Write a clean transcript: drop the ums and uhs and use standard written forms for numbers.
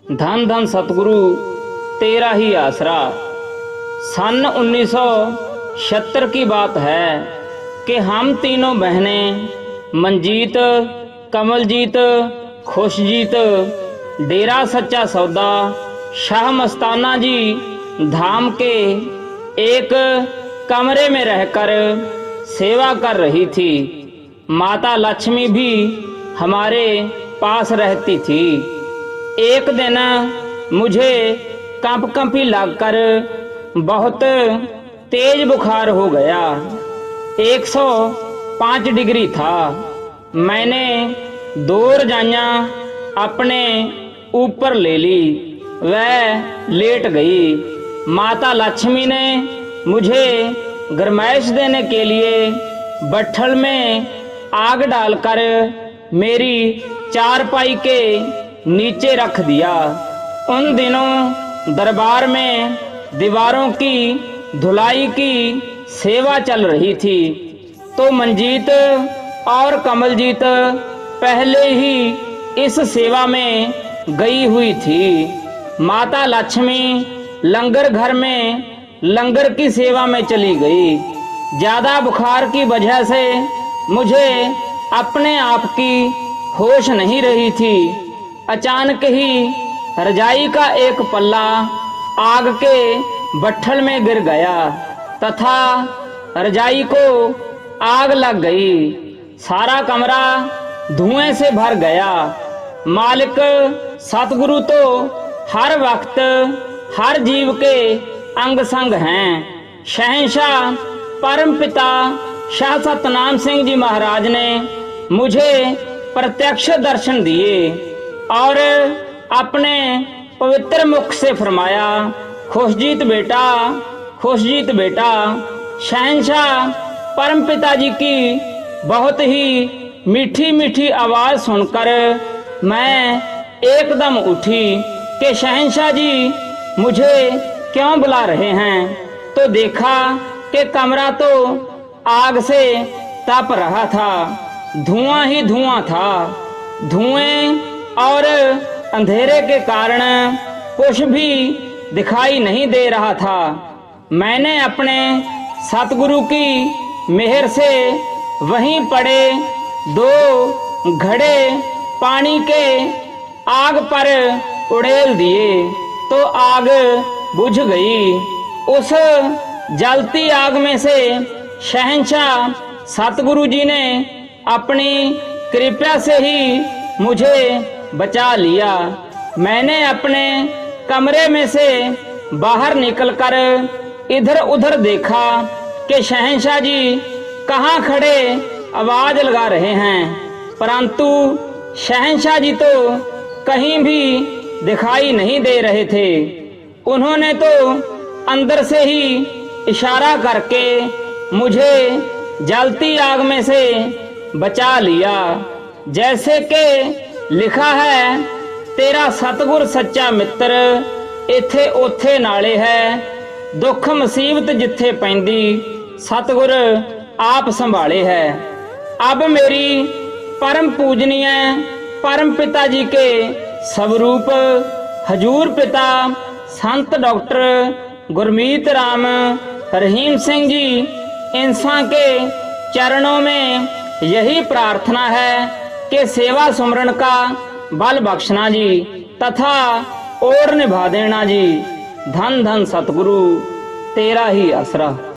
धन धन सतगुरु तेरा ही आसरा। सन 1976 की बात है कि हम तीनों बहनें मंजीत, कमलजीत, खुशजीत डेरा सच्चा सौदा शाह मस्ताना जी धाम के एक कमरे में रहकर सेवा कर रही थी। माता लक्ष्मी भी हमारे पास रहती थी। एक दिन मुझे कंपकंपी लगकर बहुत तेज बुखार हो गया। 105 डिग्री था। मैंने 2 रजाइयाँ अपने ऊपर ले ली। वह लेट गई। माता लक्ष्मी ने मुझे गरमाइश देने के लिए बट्ठल में आग डालकर मेरी चारपाई के नीचे रख दिया। उन दिनों दरबार में दीवारों की धुलाई की सेवा चल रही थी, तो मंजीत और कमलजीत पहले ही इस सेवा में गई हुई थी। माता लक्ष्मी लंगर घर में लंगर की सेवा में चली गई। ज्यादा बुखार की वजह से मुझे अपने आप की होश नहीं रही थी। अचानक ही रजाई का एक पल्ला आग के बट्ठल में गिर गया तथा रजाई को आग लग गई। सारा कमरा धुएं से भर गया। मालिक सतगुरु तो हर वक्त हर जीव के अंग संग हैं। शहंशाह परम पिता शाह सतनाम सिंह जी महाराज ने मुझे प्रत्यक्ष दर्शन दिए और अपने पवित्र मुख से फरमाया, खुशजीत बेटा, खुशजीत बेटा। शहंशाह परम पिताजी की बहुत ही मीठी मीठी आवाज सुनकर मैं एकदम उठी कि शहंशाह जी मुझे क्यों बुला रहे हैं। तो देखा कि कमरा तो आग से तप रहा था, धुआं ही धुआं था। धुएं और अंधेरे के कारण कुछ भी दिखाई नहीं दे रहा था। मैंने अपने सतगुरु की मेहर से वहीं पड़े 2 घड़े पानी के आग पर उड़ेल दिए तो आग बुझ गई। उस जलती आग में से शहंशाह सतगुरु जी ने अपनी कृपा से ही मुझे बचा लिया। मैंने अपने कमरे में से बाहर निकलकर इधर उधर देखा कि शहंशाह जी कहाँ खड़े आवाज लगा रहे हैं, परंतु शहंशाह जी तो कहीं भी दिखाई नहीं दे रहे थे। उन्होंने तो अंदर से ही इशारा करके मुझे जलती आग में से बचा लिया। जैसे कि लिखा है, तेरा सतगुर सच्चा मित्र इथे ओथे नाले है, दुख मुसीबत जिथे पैंदी सतगुर आप संभाले है। अब मेरी परम पूजनीय परम पिता जी के स्वरूप हजूर पिता संत डॉक्टर गुरमीत राम रहीम सिंह जी इंसान के चरणों में यही प्रार्थना है कि सेवा सुमरण का बल बख्शना जी तथा और निभा देना जी। धन धन सतगुरु तेरा ही आसरा।